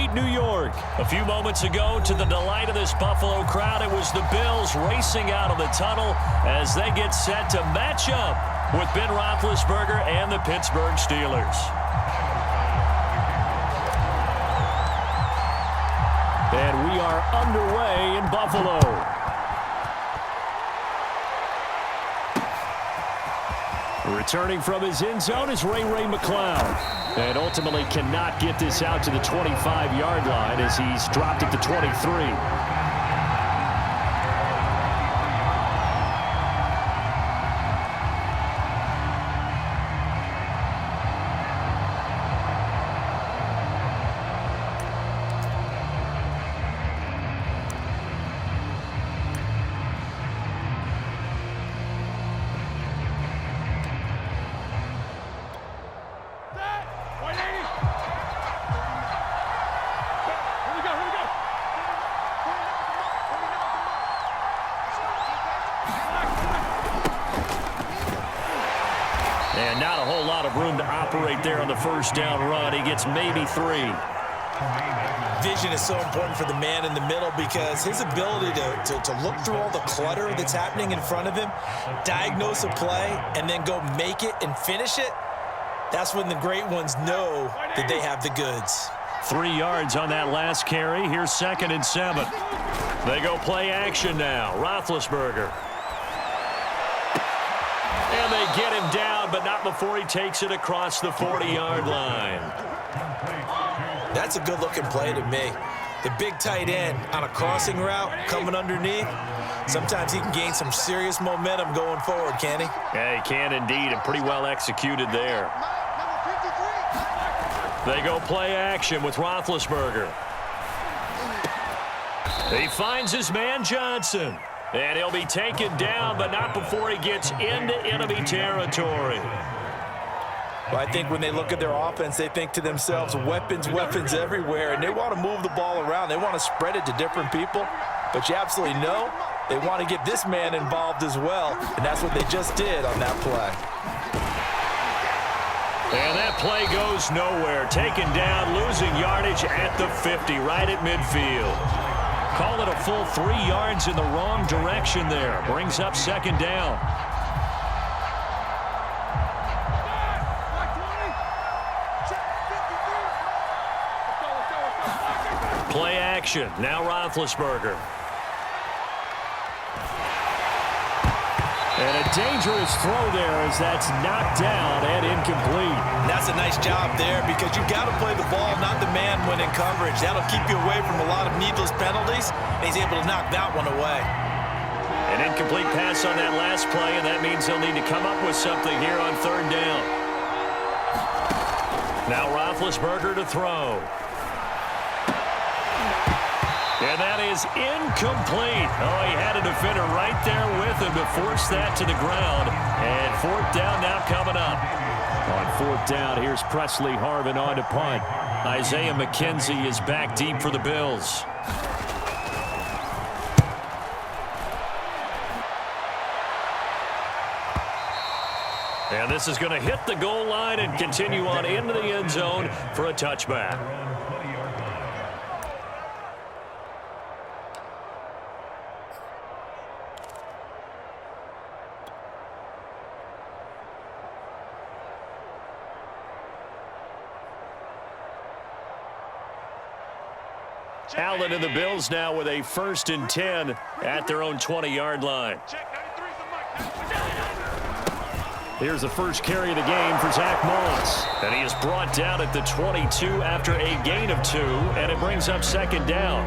Street, New York. A few moments ago, to the delight of this Buffalo crowd, it was the Bills racing out of the tunnel as they get set to match up with Ben Roethlisberger and the Pittsburgh Steelers. And we are underway in Buffalo. Returning from his end zone is Ray McCloud. And ultimately cannot get this out to the 25-yard line as he's dropped at the 23. And not a whole lot of room to operate there on the first down run. He gets maybe 3. Vision is so important for the man in the middle because his ability to look through all the clutter that's happening in front of him, diagnose a play, and then go make it and finish it, that's when the great ones know that they have the goods. 3 yards on that last carry. Here's 2nd and 7. They go play action now. Roethlisberger. And they get him down, but not before he takes it across the 40-yard line. That's a good-looking play to me. The big tight end on a crossing route coming underneath. Sometimes he can gain some serious momentum going forward, can he? Yeah, he can indeed, and pretty well executed there. They go play action with Roethlisberger. He finds his man Johnson. And he'll be taken down, but not before he gets into enemy territory. Well, I think when they look at their offense, they think to themselves, weapons everywhere, and they want to move the ball around. They want to spread it to different people, but you absolutely know they want to get this man involved as well, and that's what they just did on that play. And that play goes nowhere. Taken down, losing yardage at the 50, right at midfield. Call it a full 3 yards in the wrong direction there. Brings up 2nd down. Play action. Now Roethlisberger. And a dangerous throw there as that's knocked down and incomplete. That's a nice job there because you've got to play the ball, not the man when in coverage. That'll keep you away from a lot of needless penalties, and he's able to knock that one away. An incomplete pass on that last play, and that means they'll need to come up with something here on 3rd down. Now Roethlisberger to throw. And that is incomplete. Oh, he had a defender right there with him to force that to the ground. And 4th down now coming up. On 4th down, here's Presley Harvin on to punt. Isaiah McKenzie is back deep for the Bills. And this is going to hit the goal line and continue on into the end zone for a touchback. Allen and the Bills now with a 1st and 10 at their own 20-yard line. Here's the first carry of the game for Zach Moss. And he is brought down at the 22 after a gain of 2, and it brings up 2nd down.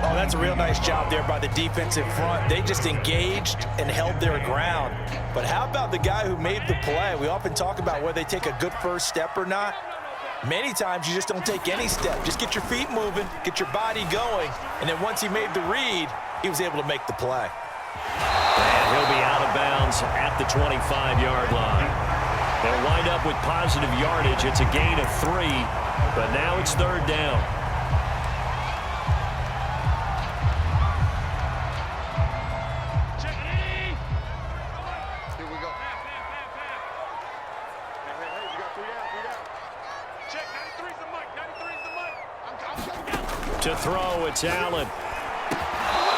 Oh, that's a real nice job there by the defensive front. They just engaged and held their ground. But how about the guy who made the play? We often talk about whether they take a good first step or not. Many times you just don't take any step. Just get your feet moving, get your body going, and then once he made the read, he was able to make the play. And he'll be out of bounds at the 25-yard line. They'll wind up with positive yardage. It's a gain of 3, but now it's 3rd down. To throw, it's Allen.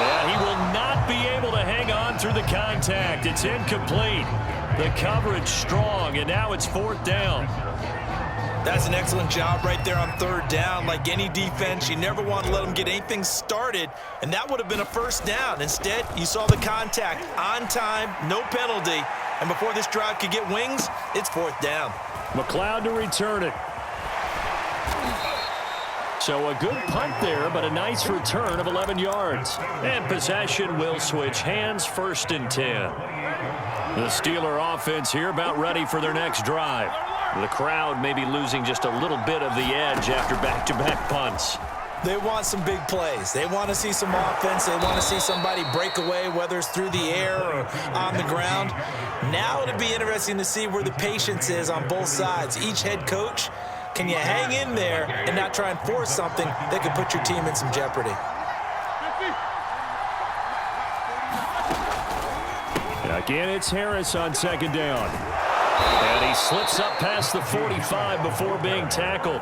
And he will not be able to hang on through the contact. It's incomplete. The coverage strong, and now it's 4th down. That's an excellent job right there on 3rd down. Like any defense, you never want to let them get anything started, and that would have been a 1st down. Instead, you saw the contact on time, no penalty, and before this drive could get wings, it's 4th down. McLeod to return it. So a good punt there, but a nice return of 11 yards. And possession will switch hands, 1st and 10. The Steeler offense here about ready for their next drive. The crowd may be losing just a little bit of the edge after back-to-back punts. They want some big plays. They want to see some offense. They want to see somebody break away, whether it's through the air or on the ground. Now it'll be interesting to see where the patience is on both sides. Each head coach, can you hang in there and not try and force something that could put your team in some jeopardy? Again, it's Harris on 2nd down. And he slips up past the 45 before being tackled.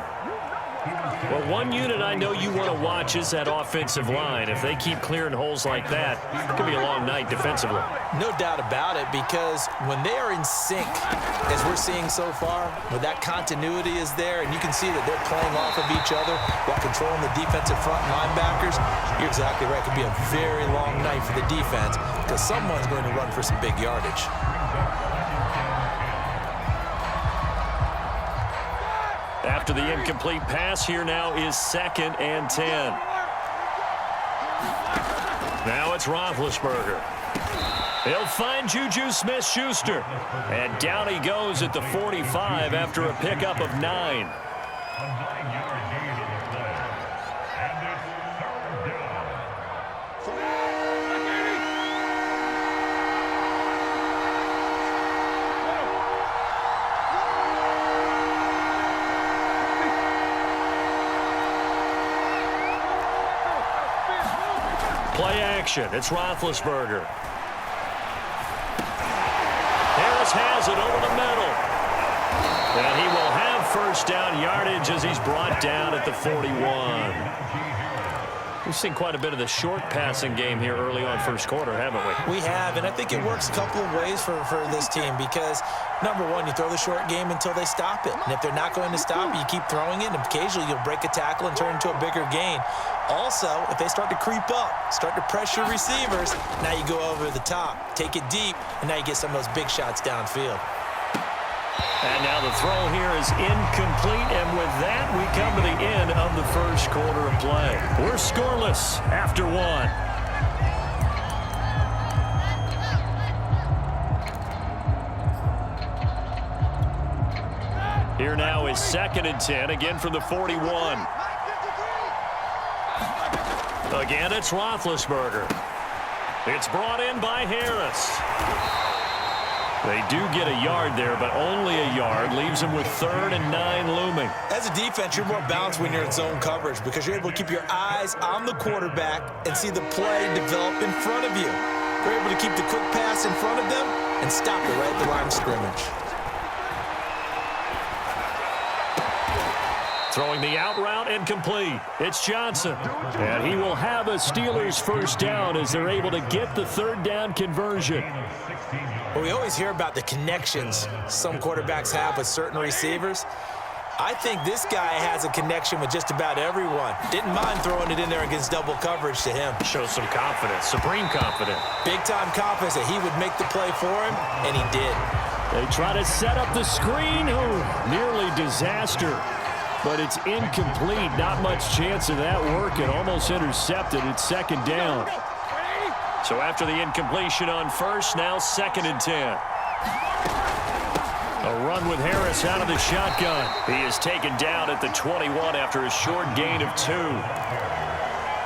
Well, one unit I know you want to watch is that offensive line. If they keep clearing holes like that, it could be a long night defensively. No doubt about it, because when they are in sync, as we're seeing so far, where that continuity is there, and you can see that they're playing off of each other while controlling the defensive front linebackers, you're exactly right. It could be a very long night for the defense because someone's going to run for some big yardage. After the incomplete pass, here now is 2nd and 10. Now it's Roethlisberger. He'll find Juju Smith-Schuster. And down he goes at the 45 after a pickup of 9. Play action. It's Roethlisberger. Harris has it over the middle. And he will have 1st down yardage as he's brought down at the 41. We've seen quite a bit of the short passing game here early on 1st quarter, haven't we? We have, and I think it works a couple of ways for this team because, number one, you throw the short game until they stop it. And if they're not going to stop it, you keep throwing it, and occasionally you'll break a tackle and turn into a bigger gain. Also, if they start to creep up, start to pressure receivers, now you go over the top, take it deep, and now you get some of those big shots downfield. And now the throw here is incomplete, and with that, we come to the end of the 1st quarter of play. We're scoreless after 1. Here now is 2nd and 10, again from the 41. Again, it's Roethlisberger. It's brought in by Harris. They do get a yard there, but only a yard. Leaves them with 3rd and 9 looming. As a defense, you're more balanced when you're in zone coverage because you're able to keep your eyes on the quarterback and see the play develop in front of you. You're able to keep the quick pass in front of them and stop it right at the line of scrimmage. Throwing the out route incomplete. It's Johnson. And he will have a Steelers 1st down as they're able to get the 3rd down conversion. Well, we always hear about the connections some quarterbacks have with certain receivers. I think this guy has a connection with just about everyone. Didn't mind throwing it in there against double coverage to him. Shows some confidence, supreme confidence. Big-time confidence that he would make the play for him, and he did. They try to set up the screen. Nearly disaster. But it's incomplete. Not much chance of that working. Almost intercepted. It's 2nd down. So after the incompletion on 1st, now 2nd and 10. A run with Harris out of the shotgun. He is taken down at the 21 after a short gain of 2.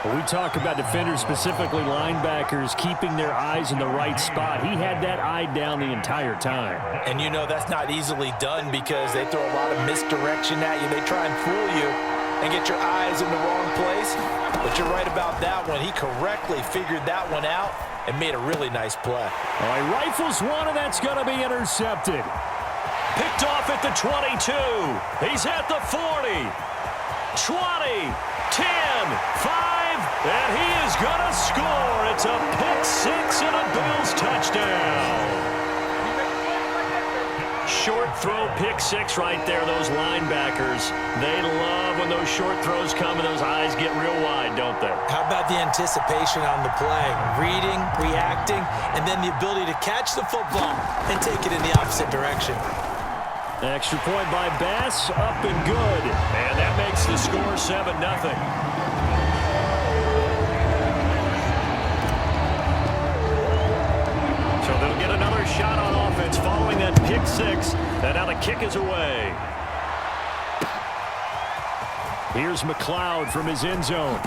When we talk about defenders, specifically linebackers, keeping their eyes in the right spot, he had that eye down the entire time. And you know that's not easily done because they throw a lot of misdirection at you. They try and fool you and get your eyes in the wrong place. But you're right about that one. He correctly figured that one out and made a really nice play. All right, rifles one, and that's going to be intercepted. Picked off at the 22. He's at the 40. 20. 10. again. 5, and he is going to score. It's a pick six and a Bills touchdown. Short throw, pick six right there, those linebackers. They love when those short throws come and those eyes get real wide, don't they? How about the anticipation on the play? Reading, reacting, and then the ability to catch the football and take it in the opposite direction. Extra point by Bass, up and good. And that makes the score 7-0. So they'll get another shot on offense following that pick six. And now the kick is away. Here's McLeod from his end zone.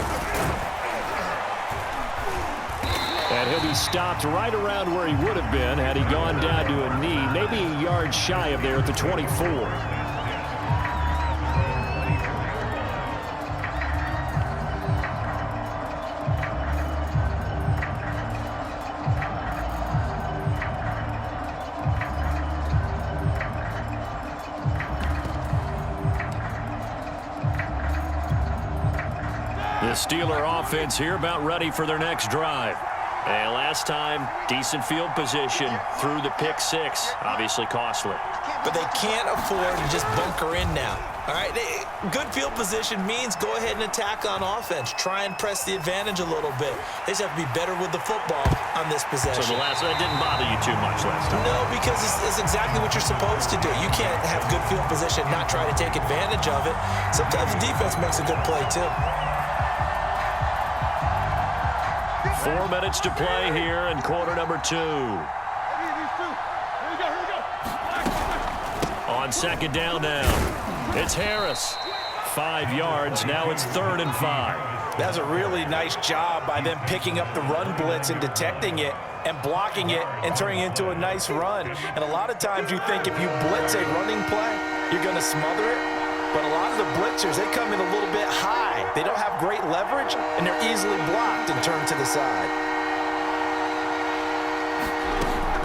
And he'll be stopped right around where he would have been had he gone down to a knee, maybe a yard shy of there at the 24. The Steeler offense here about ready for their next drive. And last time, decent field position through the pick six. Obviously costly. But they can't afford to just bunker in now. All right, good field position means go ahead and attack on offense. Try and press the advantage a little bit. They just have to be better with the football on this possession. So that didn't bother you too much last time? No, because it's exactly what you're supposed to do. You can't have good field position, not try to take advantage of it. Sometimes the defense makes a good play, too. 4 minutes to play here in quarter number 2. On second down now, it's Harris. 5 yards, now it's 3rd and 5. That's a really nice job by them picking up the run blitz and detecting it and blocking it and turning it into a nice run. And a lot of times you think if you blitz a running play, you're going to smother it. But a lot of the blitzers, they come in a little bit high. They don't have great leverage, and they're easily blocked and turned to the side.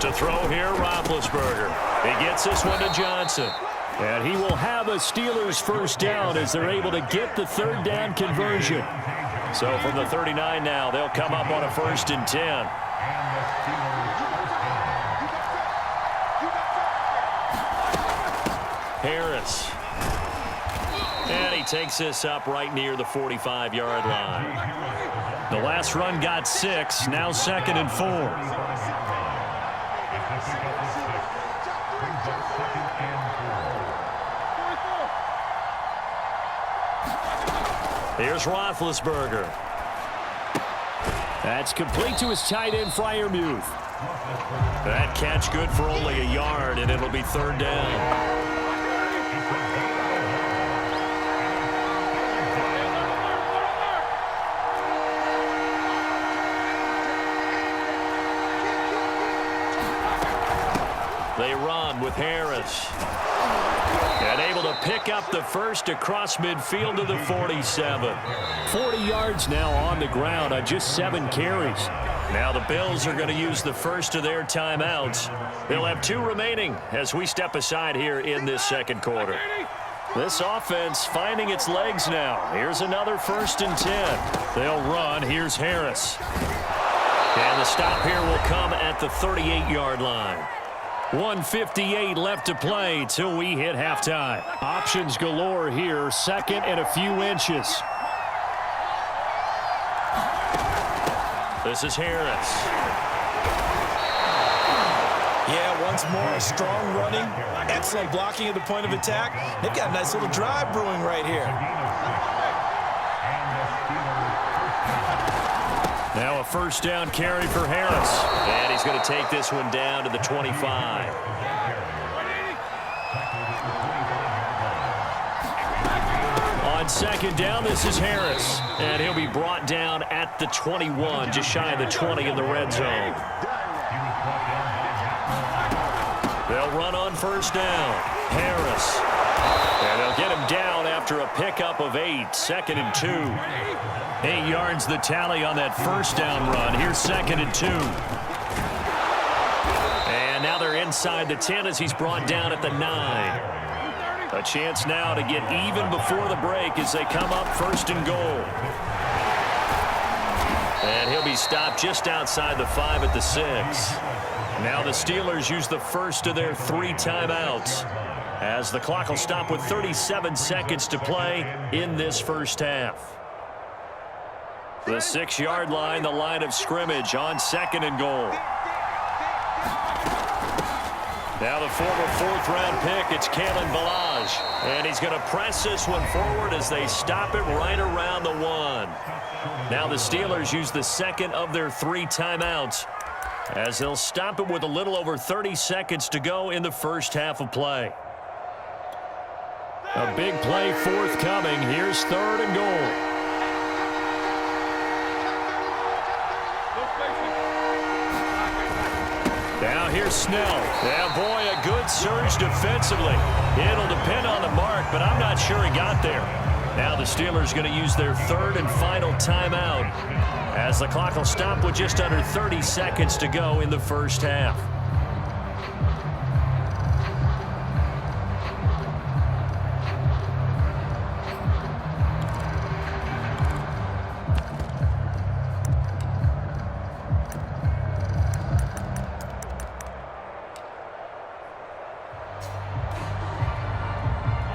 To throw here, Roethlisberger. He gets this one to Johnson. And he will have a Steelers first down as they're able to get the 3rd down conversion. So from the 39 now, they'll come up on a 1st and 10. Harris. And he takes this up right near the 45-yard line. The last run got 6, now 2nd and 4. Here's Roethlisberger. That's complete to his tight end, Freiermuth. That catch good for only a yard, and it'll be 3rd down. They run with Harris. And able to pick up the first across midfield to the 47. 40 yards now on the ground on just 7 carries. Now the Bills are going to use the first of their timeouts. They'll have 2 remaining as we step aside here in this 2nd quarter. This offense finding its legs now. Here's another 1st and 10. They'll run. Here's Harris. And the stop here will come at the 38-yard line. 1:58 left to play till we hit halftime. Options galore here. 2nd and a few inches. This is Harris. Yeah, once more, strong running, excellent blocking at the point of attack. They've got a nice little drive brewing right here. Now a 1st down carry for Harris. And he's going to take this one down to the 25. On 2nd down, this is Harris. And he'll be brought down at the 21, just shy of the 20 in the red zone. They'll run on 1st down. Harris. And they'll get him down after a pickup of 8. 2nd and 2. 8 yards the tally on that 1st down run. Here's 2nd and 2. And now they're inside the 10 as he's brought down at the 9. A chance now to get even before the break as they come up 1st and goal. And he'll be stopped just outside the 5 at the 6. Now the Steelers use the first of their 3 timeouts, as the clock will stop with 37 seconds to play in this first half. The 6-yard line, the line of scrimmage on 2nd and goal. Now the former 4th-round pick, it's Kalen Ballage. And he's going to press this one forward as they stop it right around the 1. Now the Steelers use the 2nd of their 3 timeouts, as they'll stop it with a little over 30 seconds to go in the first half of play. A big play forthcoming. Here's 3rd and goal. Now here's Snell. Yeah, boy, a good surge defensively. It'll depend on the mark, but I'm not sure he got there. Now the Steelers going to use their 3rd and final timeout, as the clock will stop with just under 30 seconds to go in the first half.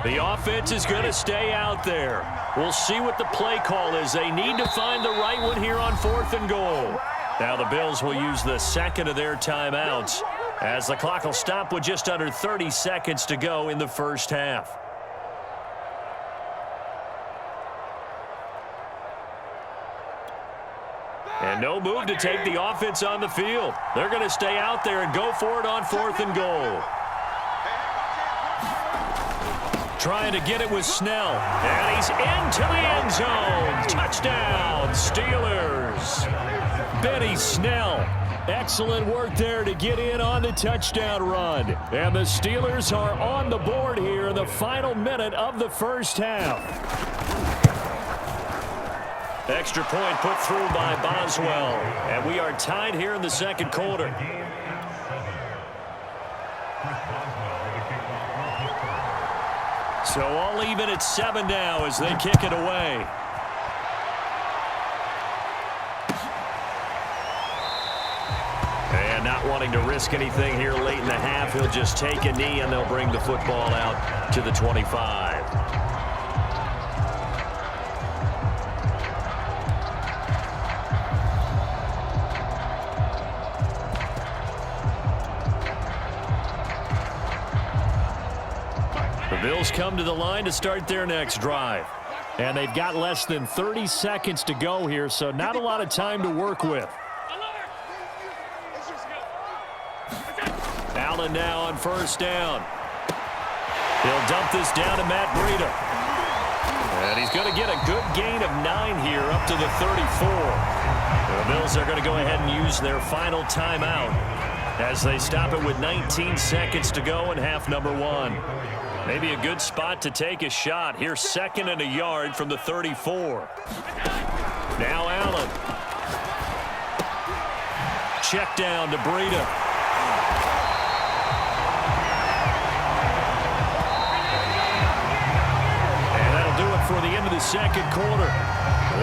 The offense is going to stay out there. We'll see what the play call is. They need to find the right one here on 4th and goal. Now the Bills will use the 2nd of their timeouts, as the clock will stop with just under 30 seconds to go in the first half. And no move to take the offense on the field. They're going to stay out there and go for it on 4th and goal. Trying to get it with Snell. And he's into the end zone. Touchdown, Steelers. Benny Snell. Excellent work there to get in on the touchdown run. And the Steelers are on the board here in the final minute of the first half. Extra point put through by Boswell. And we are tied here in the 2nd quarter. So all even at 7 now as they kick it away. And not wanting to risk anything here late in the half, he'll just take a knee and they'll bring the football out to the 25. Bills come to the line to start their next drive. And they've got less than 30 seconds to go here, so not a lot of time to work with. Allen now on 1st down. He'll dump this down to Matt Breida. And he's going to get a good gain of 9 here up to the 34. The Bills are going to go ahead and use their final timeout as they stop it with 19 seconds to go in half number 1. Maybe a good spot to take a shot. Here's 2nd and a yard from the 34. Now Allen. Check down to Breida. And that'll do it for the end of the 2nd quarter.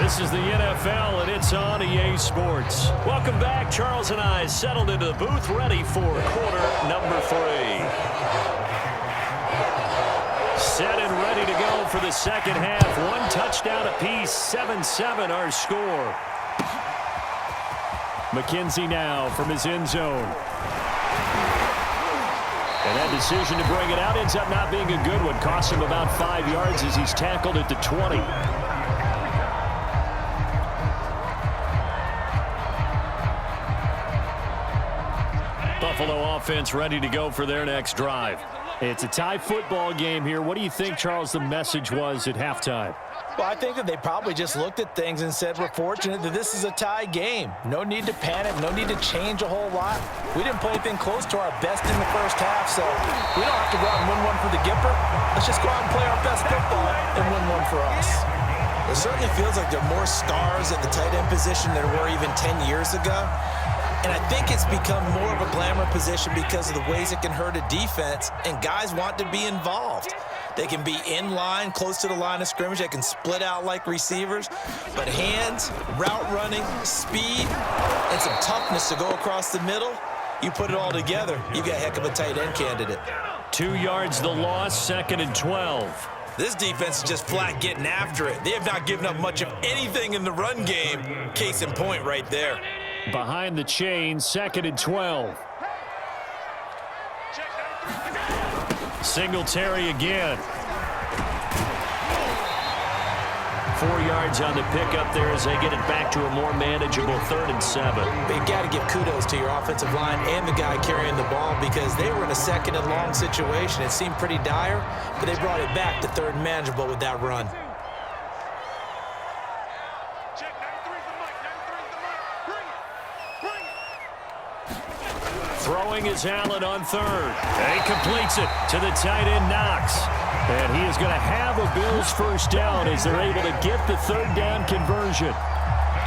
This is the NFL, and it's on EA Sports. Welcome back. Charles and I settled into the booth, ready for quarter number 3. Set and ready to go for the 2nd half. 1 touchdown apiece, 7-7 our score. McKenzie now from his end zone. And that decision to bring it out ends up not being a good one. Costs him about 5 yards as he's tackled at the 20. Buffalo offense ready to go for their next drive. It's a tie football game here. What do you think, Charles, the message was at halftime? Well, I think that they probably just looked at things and said, we're fortunate that this is a tie game. No need to panic, no need to change a whole lot. We didn't play anything close to our best in the first half, so we don't have to go out and win one for the Gipper. Let's just go out and play our best football and win one for us. It certainly feels like there are more stars at the tight end position than there were even 10 years ago. And I think it's become more of a glamour position because of the ways it can hurt a defense, and guys want to be involved. They can be in line, close to the line of scrimmage. They can split out like receivers. But hands, route running, speed, and some toughness to go across the middle, you put it all together, you got a heck of a tight end candidate. 2 yards the loss, 2nd and 12. This defense is just flat getting after it. They have not given up much of anything in the run game. Case in point right there. Behind the chain, 2nd and 12. Singletary again. 4 yards on the pickup there as they get it back to a more manageable 3rd and 7. But you got to give kudos to your offensive line and the guy carrying the ball because they were in a 2nd and long situation. It seemed pretty dire, but they brought it back to 3rd and manageable with that run. Throwing is Allen on 3rd. And he completes it to the tight end, Knox. And he is going to have a Bills first down as they're able to get the 3rd down conversion.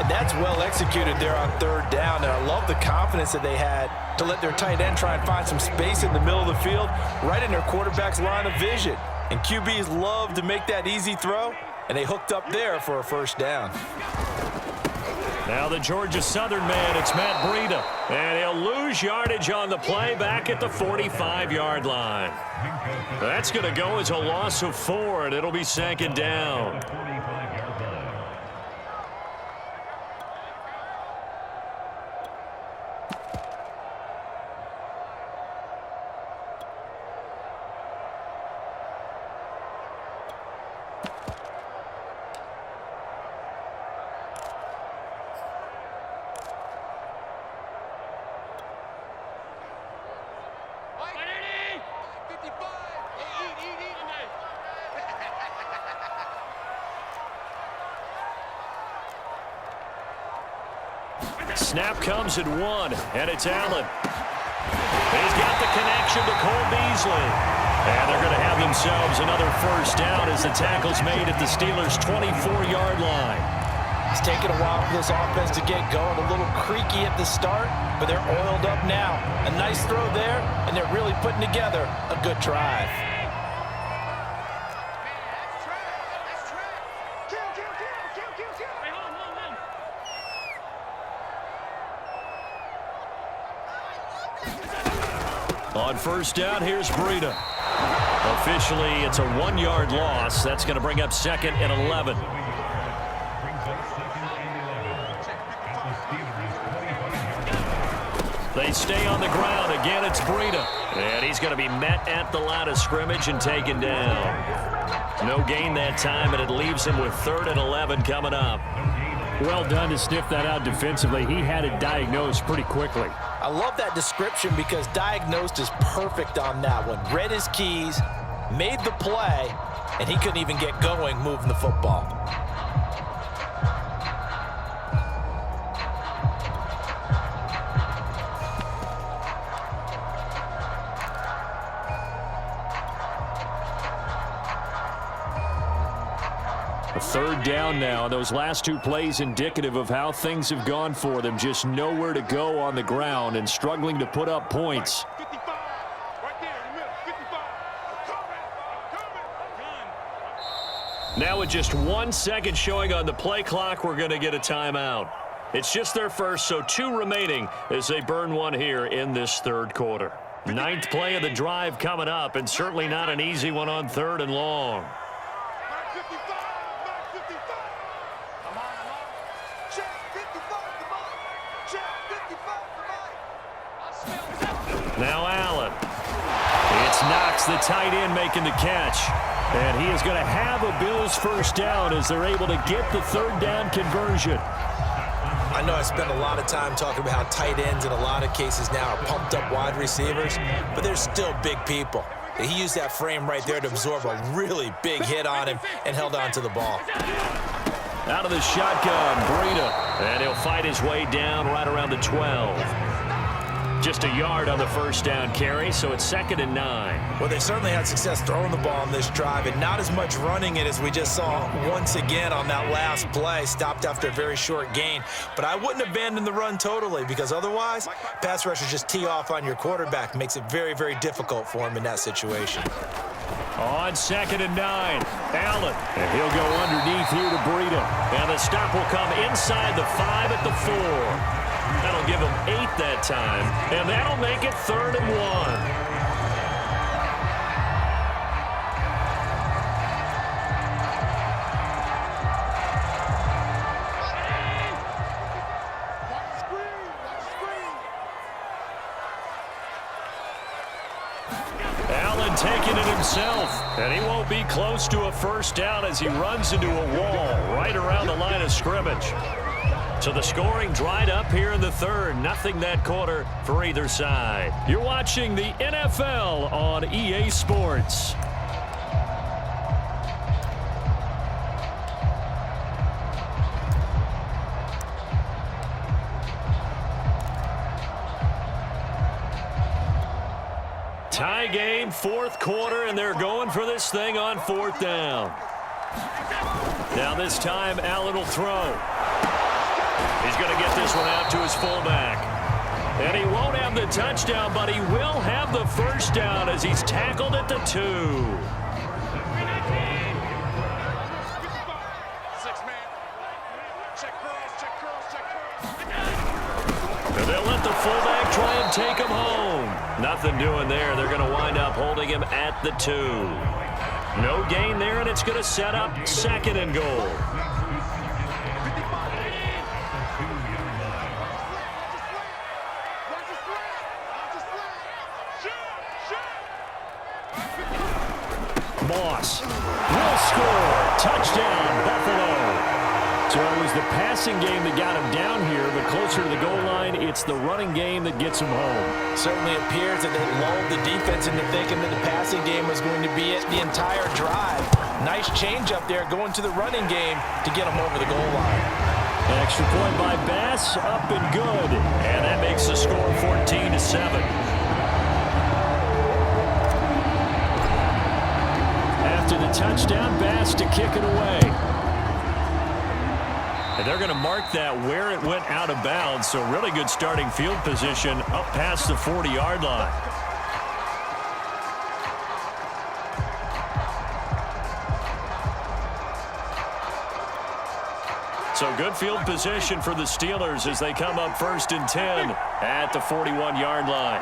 And that's well executed there on 3rd down. And I love the confidence that they had to let their tight end try and find some space in the middle of the field, right in their quarterback's line of vision. And QBs love to make that easy throw, and they hooked up there for a first down. Now the Georgia Southern man, it's Matt Breida. And he'll lose yardage on the play back at the 45-yard line. That's going to go as a loss of 4, and it'll be 2nd down. Snap comes at 1, and it's Allen. He's got the connection to Cole Beasley. And they're going to have themselves another first down as the tackle's made at the Steelers' 24-yard line. It's taken a while for this offense to get going. A little creaky at the start, but they're oiled up now. A nice throw there, and they're really putting together a good drive. On first down, here's Breida. Officially, it's a 1-yard loss. That's going to bring up 2nd and 11. They stay on the ground. Again, it's Breida. And he's going to be met at the line of scrimmage and taken down. No gain that time, and it leaves him with 3rd and 11 coming up. Well done to sniff that out defensively. He had it diagnosed pretty quickly. I love that description because diagnosed is perfect on that one. Read his keys, made the play, and he couldn't even get going moving the football. A 3rd down now. Those last 2 plays indicative of how things have gone for them. Just nowhere to go on the ground and struggling to put up points. Now with just 1 second showing on the play clock, we're going to get a timeout. It's just their first, so 2 remaining as they burn 1 here in this 3rd quarter. 9th play of the drive coming up, and certainly not an easy one on 3rd and long. Now Allen. It's Knox, the tight end, making the catch. And he is going to have a Bills first down as they're able to get the 3rd down conversion. I know I spent a lot of time talking about how tight ends in a lot of cases now are pumped up wide receivers, but they're still big people. He used that frame right there to absorb a really big hit on him and held on to the ball. Out of the shotgun, Breida. And he'll fight his way down right around the 12. Just a yard on the first down carry, so it's 2nd and 9. Well, they certainly had success throwing the ball on this drive, and not as much running it as we just saw once again on that last play. Stopped after a very short gain. But I wouldn't abandon the run totally, because otherwise, pass rushers just tee off on your quarterback. Makes it very, very difficult for him in that situation. On 2nd and 9, Allen. And he'll go underneath here to Breida. And the stop will come inside the 5 at the 4. That'll give him 8 that time. And that'll make it 3rd and 1. Taking it himself, and he won't be close to a first down as he runs into a wall right around the line of scrimmage. So the scoring dried up here in the 3rd. Nothing that quarter for either side. You're watching the NFL on EA Sports. Tie game, 4th quarter, and they're going for this thing on 4th down. Now this time, Allen will throw. He's going to get this one out to his fullback. And he won't have the touchdown, but he will have the first down as he's tackled at the 2. And they'll let the fullback try and take him home. Nothing doing there. They're going to wind up holding him at the 2. No gain there, and it's going to set up 2nd and goal. Moss will score. Touchdown, Buffalo. So it was the passing game that got him down here, but closer to the goal line, it's the running game that gets him home. Certainly appears that they lulled the defense into thinking that the passing game was going to be it the entire drive. Nice change up there going to the running game to get him over the goal line. An extra point by Bass, up and good. And that makes the score 14-7. After the touchdown, Bass to kick it away. And they're going to mark that where it went out of bounds, so really good starting field position up past the 40-yard line. So good field position for the Steelers as they come up 1st and 10 at the 41-yard line.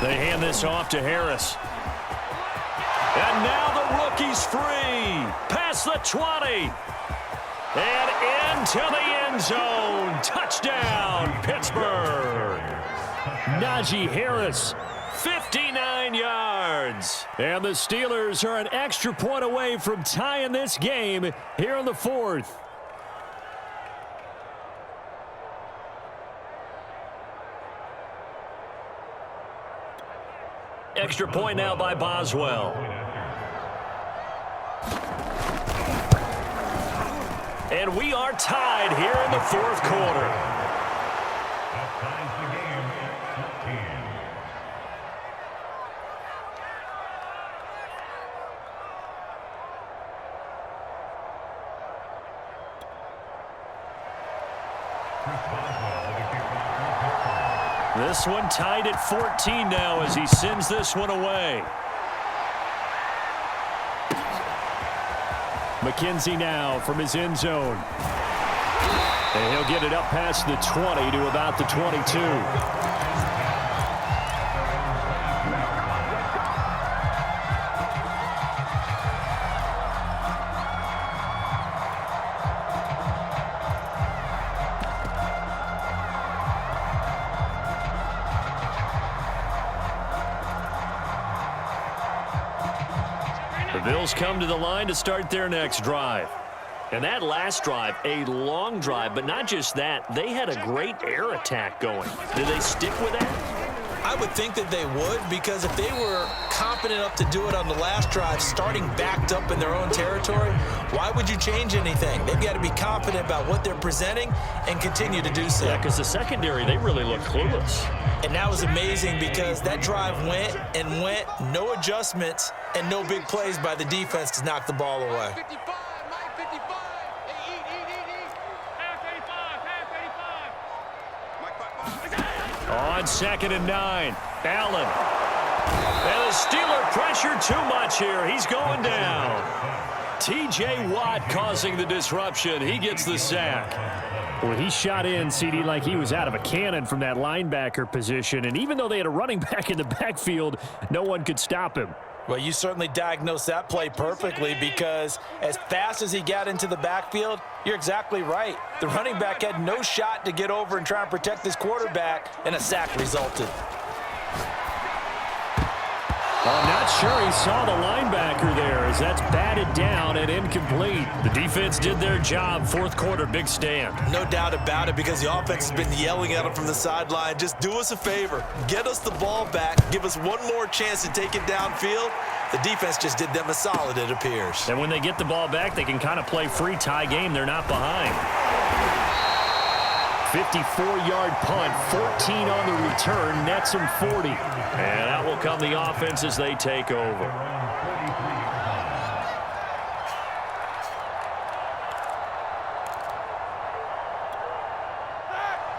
They hand this off to Harris. And now the rookie's free. Past the 20. And into the end zone. Touchdown, Pittsburgh. Najee Harris, 59 yards. And the Steelers are an extra point away from tying this game here in the 4th. Extra point now by Boswell. And we are tied here in the 4th quarter. This one tied at 14 now as he sends this one away. McKenzie now from his end zone. And he'll get it up past the 20 to about the 22. The Bills come to the line to start their next drive. And that last drive, a long drive, but not just that. They had a great air attack going. Did they stick with that? I would think that they would, because if they were confident enough to do it on the last drive, starting backed up in their own territory, why would you change anything? They've got to be confident about what they're presenting and continue to do so. Yeah, because the secondary, they really look clueless. And that was amazing because that drive went and went, no adjustments and no big plays by the defense to knock the ball away. 55, Mike, 55. Hey, eat. Half 85. On 2nd and 9, Allen. And the Steeler pressure too much here. He's going down. T.J. Watt causing the disruption. He gets the sack. Well, he shot in, CD, like he was out of a cannon from that linebacker position. And even though they had a running back in the backfield, no one could stop him. Well, you certainly diagnosed that play perfectly, because as fast as he got into the backfield, you're exactly right. The running back had no shot to get over and try and protect this quarterback, and a sack resulted. I'm not sure he saw the linebacker there, as that's batted down and incomplete. The defense did their job. Fourth quarter, big stand. No doubt about it, because the offense has been yelling at him from the sideline. Just do us a favor. Get us the ball back. Give us one more chance to take it downfield. The defense just did them a solid, it appears. And when they get the ball back, they can kind of play free tie game. They're not behind. 54-yard punt, 14 on the return, nets them 40. And out will come the offense as they take over.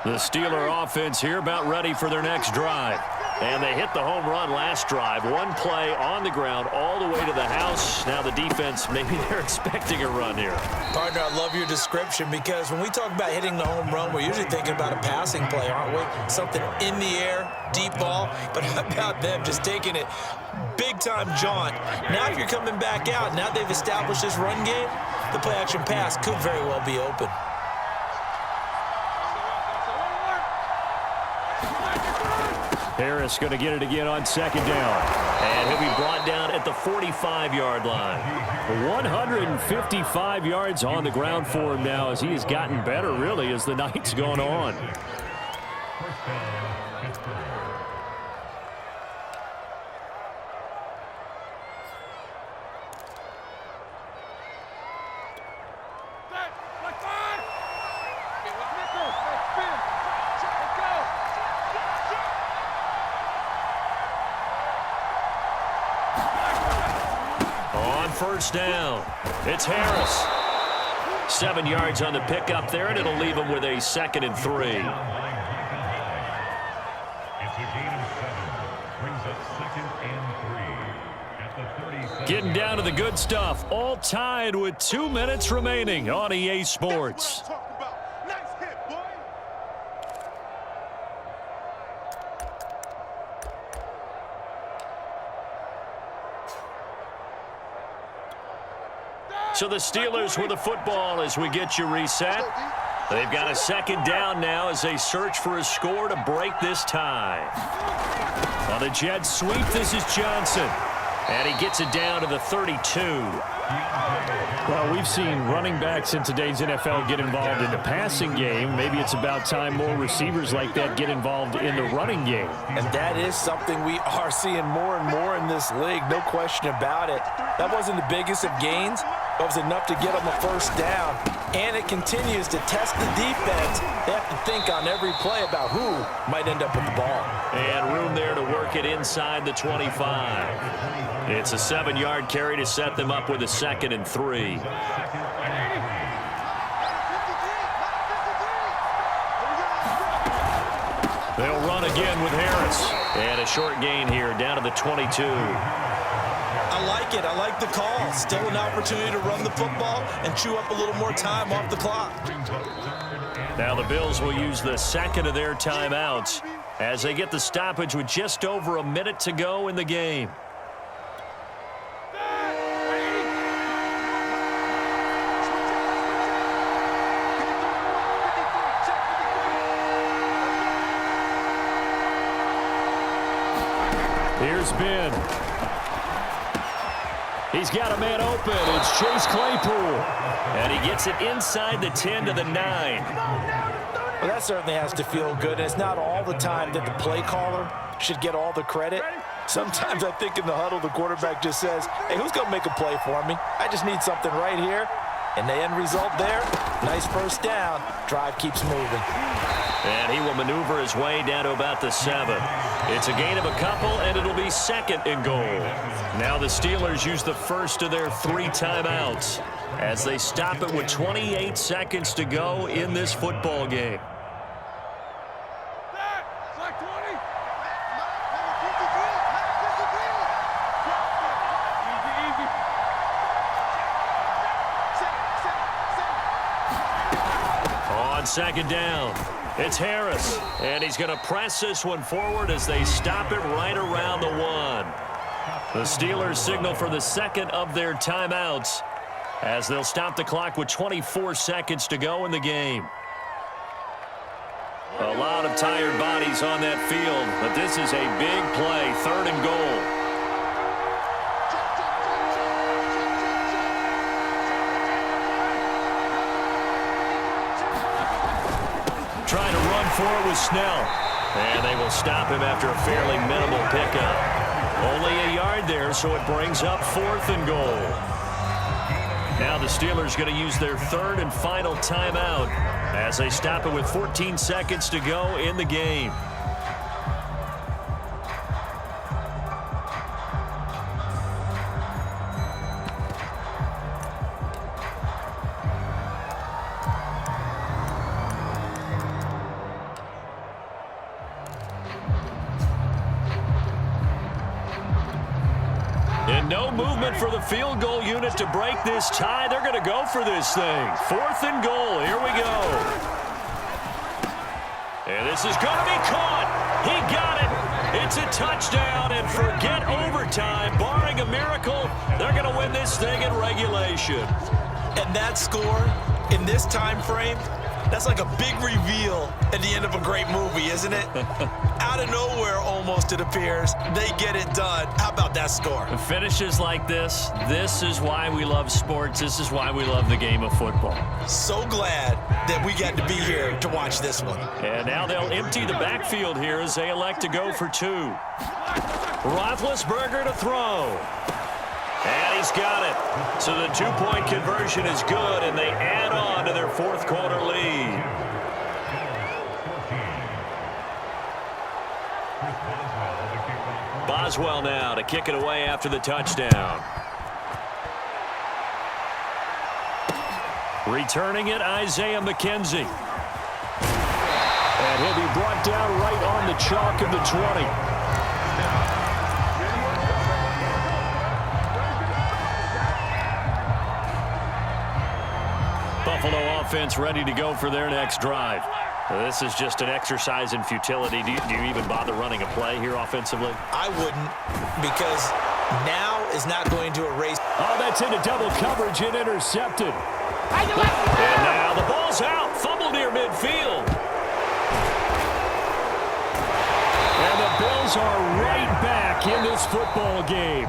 The Steeler offense here about ready for their next drive. And they hit the home run last drive. One play on the ground all the way to the house. Now the defense, maybe they're expecting a run here. Partner, I love your description, because when we talk about hitting the home run, we're usually thinking about a passing play, aren't we? Something in the air, deep ball. But how about them just taking it big-time jaunt? Now if you're coming back out, now they've established this run game, the play-action pass could very well be open. Harris going to get it again on 2nd down. And he'll be brought down at the 45-yard line. 155 yards on the ground for him now, as he has gotten better, really, as the night's gone on. First down. It's Harris. 7 yards on the pickup there, and it'll leave him with a 2nd and 3. It's a gain of 7. Brings up 2nd and 3 at the 37. Getting down to the good stuff. All tied with 2 minutes remaining on EA Sports. So the Steelers with the football as we get you reset. They've got a 2nd down now as they search for a score to break this tie. On the jet sweep, this is Johnson. And he gets it down to the 32. Well, we've seen running backs in today's NFL get involved in the passing game. Maybe it's about time more receivers like that get involved in the running game. And that is something we are seeing more and more in this league, no question about it. That wasn't the biggest of gains, but it was enough to get them a first down. And it continues to test the defense. They have to think on every play about who might end up with the ball. And room there to work it inside the 25. It's a 7-yard carry to set them up with a 2nd and 3. They'll run again with Harris. And a short gain here down to the 22. I like it. I like the call. Still an opportunity to run the football and chew up a little more time off the clock. Now the Bills will use the 2nd of their timeouts as they get the stoppage with just over a minute to go in the game. Here's Ben. He's got a man open. It's Chase Claypool. And he gets it inside the 10 to the 9. Well, that certainly has to feel good. And it's not all the time that the play caller should get all the credit. Sometimes I think in the huddle, the quarterback just says, hey, who's going to make a play for me? I just need something right here. And the end result there, nice first down. Drive keeps moving. And he will maneuver his way down to about the 7. It's a gain of a couple, and it'll be 2nd and goal. Now the Steelers use the first of their 3 timeouts as they stop it with 28 seconds to go in this football game. second down. It's Harris, and he's going to press this one forward as they stop it right around the 1. The Steelers signal for the second of their timeouts as they'll stop the clock with 24 seconds to go in the game. A lot of tired bodies on that field, but this is a big play, 3rd and goal. Trying to run for it with Snell. And they will stop him after a fairly minimal pickup. Only a yard there, so it brings up 4th and goal. Now the Steelers going to use their 3rd and final timeout as they stop it with 14 seconds to go in the game. And no movement for the field goal unit to break this tie. They're going to go for this thing. 4th and goal. Here we go. And this is going to be caught. He got it. It's a touchdown. And forget overtime. Barring a miracle, they're going to win this thing in regulation. And that score in this time frame, that's like a big reveal at the end of a great movie, isn't it? Out of nowhere, almost, it appears. They get it done. How about that score? Finishes like this is why we love sports. This is why we love the game of football. So glad that we got to be here to watch this one. And now they'll empty the backfield here as they elect to go for 2. Roethlisberger to throw. And he's got it. So the 2-point conversion is good, and they add on to their 4th quarter lead. Boswell now to kick it away after the touchdown. Returning it, Isaiah McKenzie. And he'll be brought down right on the chalk of the 20. Buffalo offense ready to go for their next drive. This is just an exercise in futility. Do you even bother running a play here offensively? I wouldn't, because now is not going to erase. Oh, that's into double coverage and intercepted. And now the ball's out. Fumble near midfield. And the Bills are right back in this football game.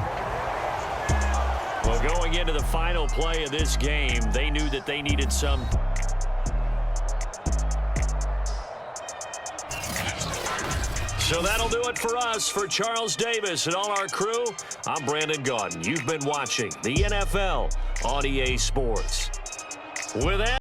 Well, going into the final play of this game, they knew that they needed some. So that'll do it for us. For Charles Davis and all our crew, I'm Brandon Gaudin. You've been watching the NFL on EA Sports. With that.